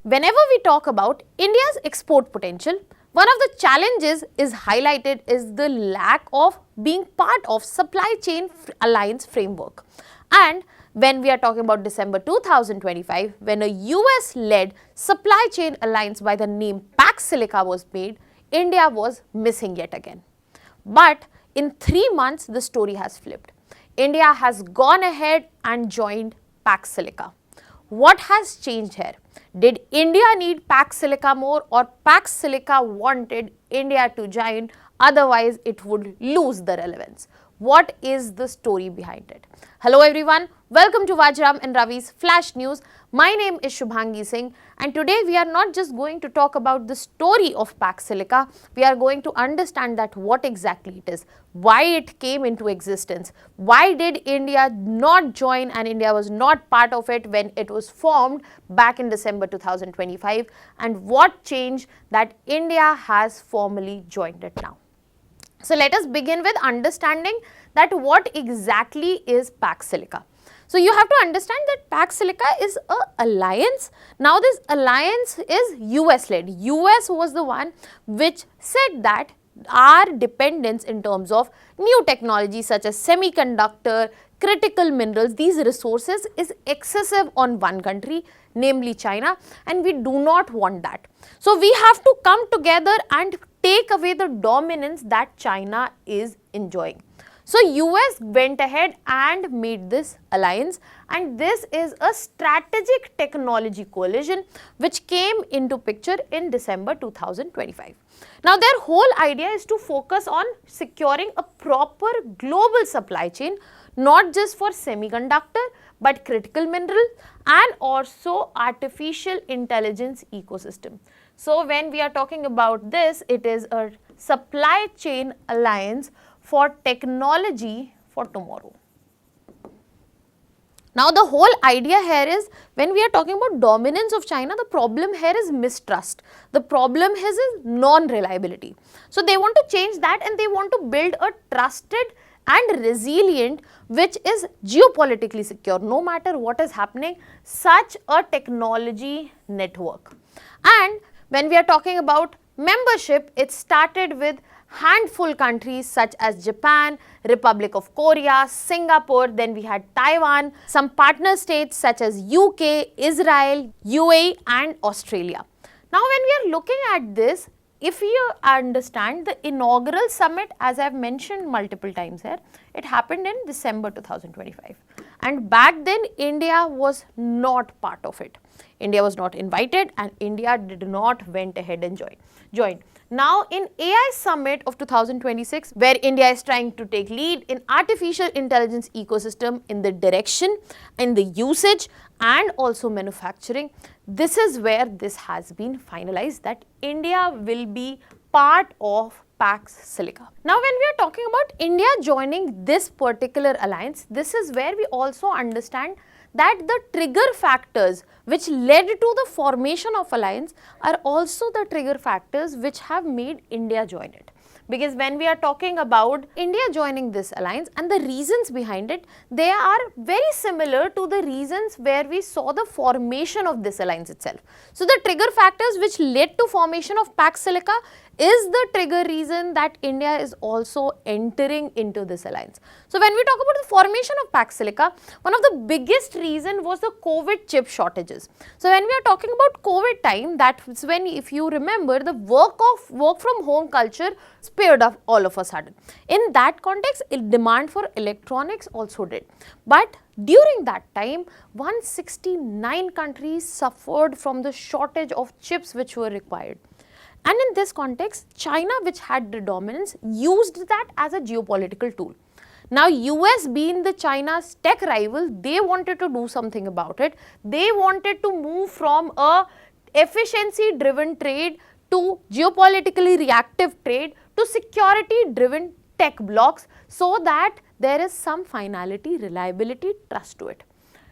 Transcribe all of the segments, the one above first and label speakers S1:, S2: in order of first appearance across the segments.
S1: whenever we talk about India's export potential, one of the challenges is highlighted is the lack of being part of supply chain alliance framework. And when we are talking about December 2025, when a US-led supply chain alliance by the name Pax Silica was made, India was missing yet again. But in 3 months, the story has flipped. India has gone ahead and joined Pax Silica. What has changed here? Did India need Pax Silica more, or Pax Silica wanted India to join, otherwise it would lose the relevance? What is the story behind it? Hello everyone, welcome to Vajram and Ravi's Flash News. My name is Shubhangi Singh, and today we are not just going to talk about the story of Pax Silica, we are going to understand that what exactly it is, why it came into existence, why did India not join and India was not part of it when it was formed back in December 2025, and what changed that India has formally joined it now. So let us begin with understanding that what exactly is Pax Silica. So you have to understand that Pax Silica is an alliance. Now this alliance is US led. US was the one which said that our dependence in terms of new technology such as semiconductor, critical minerals, these resources is excessive on one country, namely China, and we do not want that. So we have to come together and take away the dominance that China is enjoying. So US went ahead and made this alliance, and this is a strategic technology coalition which came into picture in December 2025. Now their whole idea is to focus on securing a proper global supply chain, not just for semiconductor but critical mineral and also artificial intelligence ecosystem. So when we are talking about this, it is a supply chain alliance for technology for tomorrow. Now the whole idea here is, when we are talking about dominance of China, the problem here is mistrust. The problem here is non-reliability. So they want to change that and they want to build a trusted and resilient, which is geopolitically secure, no matter what is happening, such a technology network. And when we are talking about membership, it started with handful countries such as Japan, Republic of Korea, Singapore, then we had Taiwan, some partner states such as UK, Israel, UAE and Australia. Now when we are looking at this, if you understand the inaugural summit, as I have mentioned multiple times here, it happened in December 2025. And back then India was not part of it. India was not invited and India did not went ahead and join. Now in AI summit of 2026, where India is trying to take lead in artificial intelligence ecosystem in the direction, in the usage and also manufacturing, this is where this has been finalized that India will be part of Pax Silica. Now when we are talking about India joining this particular alliance, this is where we also understand that the trigger factors which led to the formation of alliance are also the trigger factors which have made India join it. Because when we are talking about India joining this alliance and the reasons behind it, they are very similar to the reasons where we saw the formation of this alliance itself. So the trigger factors which led to formation of Pax Silica is the trigger reason that India is also entering into this alliance. So when we talk about the formation of Pax Silica, one of the biggest reason was the COVID chip shortages. So when we are talking about COVID time, that's when, if you remember, the work from home culture speared up all of a sudden. In that context, demand for electronics also did. But during that time, 169 countries suffered from the shortage of chips which were required. And in this context, China, which had the dominance, used that as a geopolitical tool. Now, US being the China's tech rival, they wanted to do something about it. They wanted to move from a efficiency-driven trade to geopolitically reactive trade to security-driven tech blocks, so that there is some finality, reliability, trust to it.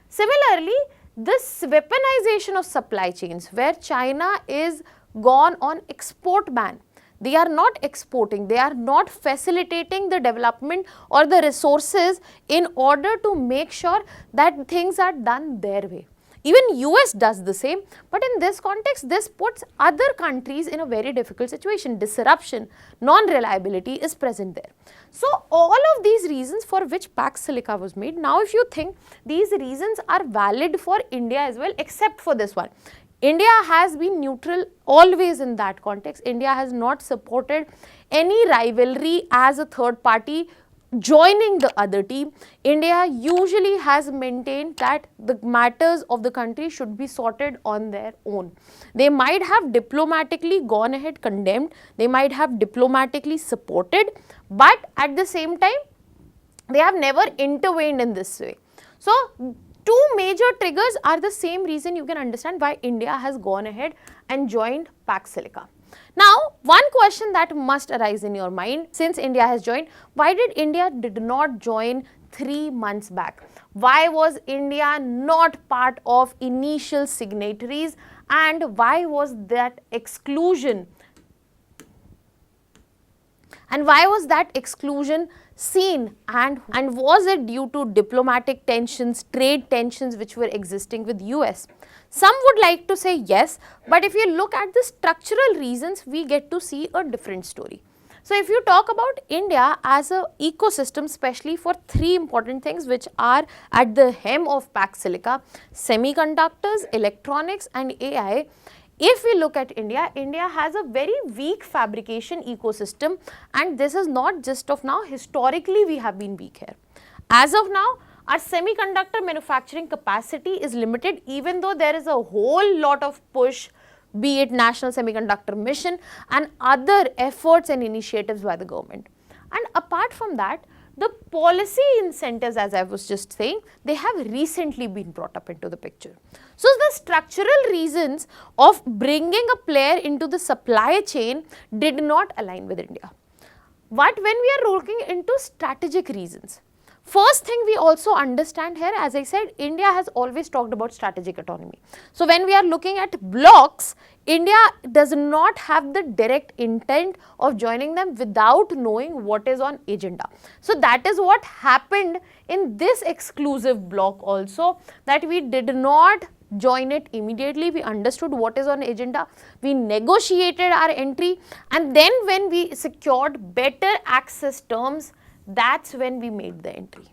S1: Similarly, this weaponization of supply chains, where China is gone on export ban. They are not exporting, they are not facilitating the development or the resources in order to make sure that things are done their way. Even US does the same, but in this context, this puts other countries in a very difficult situation. Disruption, non-reliability is present there. So all of these reasons for which Pax Silica was made, now if you think, these reasons are valid for India as well, except for this one. India has been neutral always in that context. India has not supported any rivalry as a third party joining the other team. India usually has maintained that the matters of the country should be sorted on their own. They might have diplomatically gone ahead, condemned, they might have diplomatically supported, but at the same time, they have never intervened in this way. So two major triggers are the same reason you can understand why India has gone ahead and joined Pax Silica. Now, one question that must arise in your mind, since India has joined, why did India did not join 3 months back? Why was India not part of initial signatories, and why was that exclusion? And why was that exclusion seen, and was it due to diplomatic tensions, trade tensions which were existing with US? Some would like to say yes, but if you look at the structural reasons, we get to see a different story. So if you talk about India as an ecosystem, especially for 3 important things which are at the hem of Pax Silica: semiconductors, electronics and AI. If we look at India, India has a very weak fabrication ecosystem, and this is not just of now, historically we have been weak here. As of now, our semiconductor manufacturing capacity is limited, even though there is a whole lot of push, be it National Semiconductor Mission and other efforts and initiatives by the government. And apart from that, the policy incentives, as I was just saying, they have recently been brought up into the picture. So the structural reasons of bringing a player into the supply chain did not align with India. But when we are looking into strategic reasons, first thing we also understand here, as I said, India has always talked about strategic autonomy. So when we are looking at blocs, India does not have the direct intent of joining them without knowing what is on agenda. So that is what happened in this exclusive bloc also, that we did not join it immediately. We understood what is on agenda, we negotiated our entry, and then when we secured better access terms, that's when we made the entry.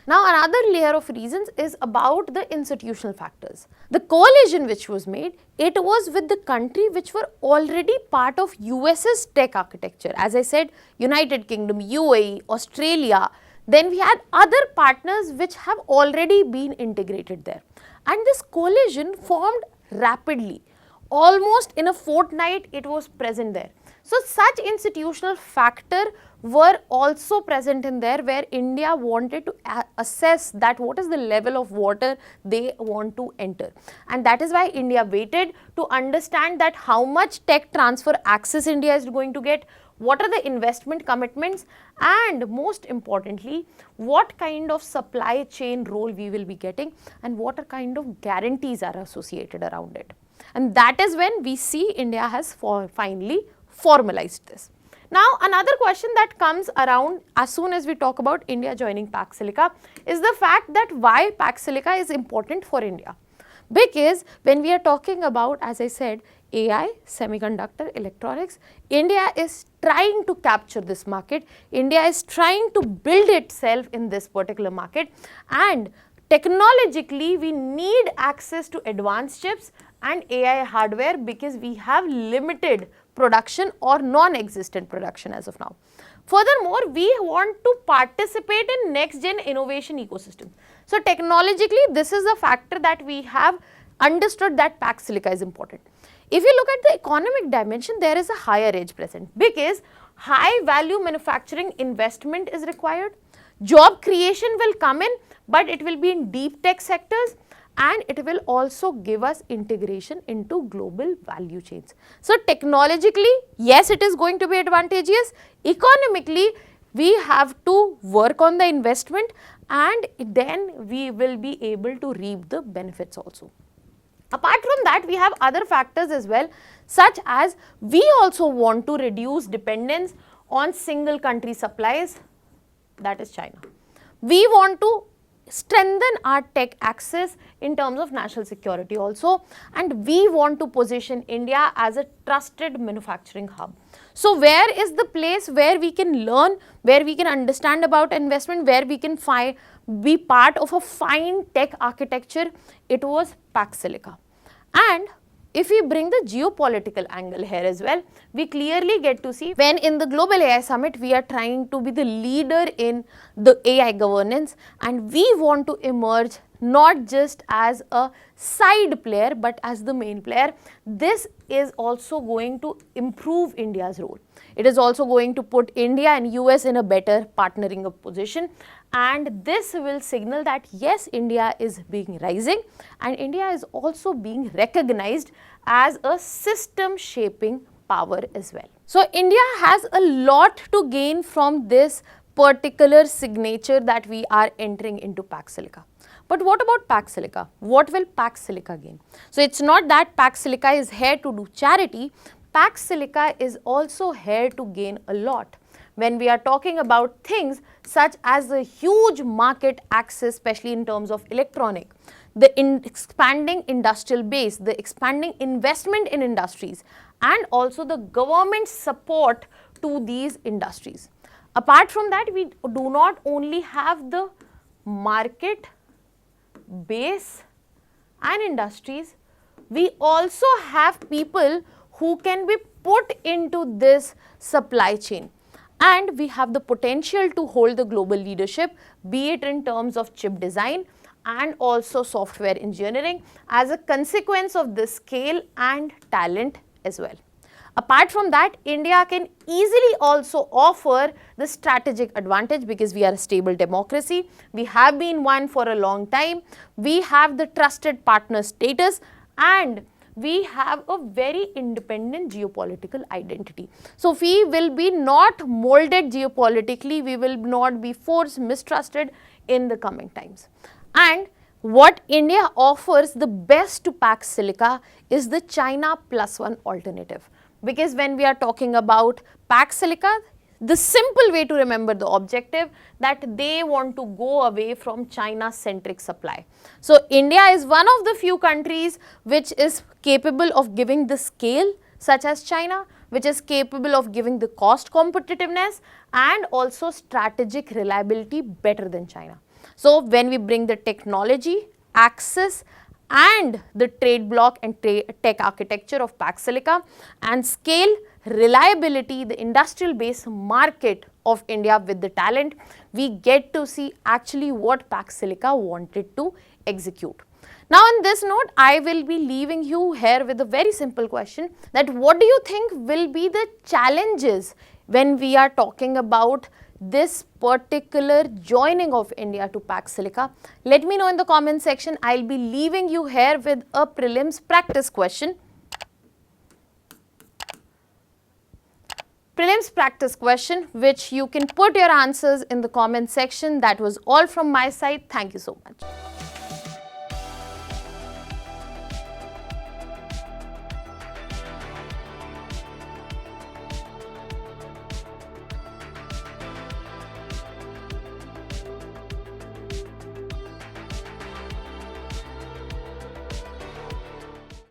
S1: Now another layer of reasons is about the institutional factors. The coalition which was made, it was with the country which were already part of US's tech architecture. As I said, United Kingdom, UAE, Australia, then we had other partners which have already been integrated there. And this coalition formed rapidly. Almost in a fortnight it was present there. So such institutional factor were also present in there, where India wanted to assess that what is the level of water they want to enter. And that is why India waited to understand that how much tech transfer access India is going to get, what are the investment commitments, and most importantly, what kind of supply chain role we will be getting, and what are kind of guarantees are associated around it. And that is when we see India has finally formalized this. Now another question that comes around as soon as we talk about India joining Pax Silica is the fact that why Pax Silica is important for India. Because when we are talking about, as I said, AI, semiconductor, electronics, India is trying to capture this market. India is trying to build itself in this particular market, and technologically we need access to advanced chips and AI hardware because we have limited production or non-existent production as of now. Furthermore, we want to participate in next gen innovation ecosystem. So technologically, this is a factor that we have understood that Pax Silica is important. If you look at the economic dimension, there is a higher edge present because high value manufacturing investment is required. Job creation will come in, but it will be in deep tech sectors, and it will also give us integration into global value chains. So technologically, yes, it is going to be advantageous. Economically, we have to work on the investment, and then we will be able to reap the benefits also. Apart from that, we have other factors as well, such as we also want to reduce dependence on single country supplies, that is China. We want to strengthen our tech access in terms of national security also, and we want to position India as a trusted manufacturing hub. So where is the place where we can learn, where we can understand about investment, where we can be part of a fine tech architecture? It was Pax Silica. And if we bring the geopolitical angle here as well, we clearly get to see when in the Global AI Summit, we are trying to be the leader in the AI governance, and we want to emerge not just as a side player but as the main player. This is also going to improve India's role. It is also going to put India and US in a better partnering position, and this will signal that yes, India is being rising, and India is also being recognized as a system shaping power as well. So India has a lot to gain from this particular signature that we are entering into Pax Silica. But what about Pax Silica? What will Pax Silica gain? So it's not that Pax Silica is here to do charity. Pax Silica is also here to gain a lot. When we are talking about things such as the huge market access, especially in terms of electronic, the expanding industrial base, the expanding investment in industries, and also the government support to these industries. Apart from that, we do not only have the market base and industries, we also have people who can be put into this supply chain, and we have the potential to hold the global leadership, be it in terms of chip design and also software engineering, as a consequence of this scale and talent as well. Apart from that, India can easily also offer the strategic advantage because we are a stable democracy. We have been one for a long time. We have the trusted partner status, and we have a very independent geopolitical identity. So we will be not molded geopolitically, we will not be forced, mistrusted in the coming times. And what India offers the best to Pax Silica is the China +1 alternative. Because when we are talking about Pax Silica, the simple way to remember the objective that they want to go away from China-centric supply. So India is one of the few countries which is capable of giving the scale such as China, which is capable of giving the cost competitiveness and also strategic reliability better than China. So when we bring the technology, access and the trade bloc and tech architecture of Pax Silica and scale, reliability, the industrial base market of India with the talent, we get to see actually what Pax Silica wanted to execute. Now on this note, I will be leaving you here with a very simple question that what do you think will be the challenges when we are talking about this particular joining of India to Pax Silica? Let me know in the comment section. I'll be leaving you here with a prelims practice question. Prelims practice question which you can put your answers in the comment section. That was all from my side. Thank you so much.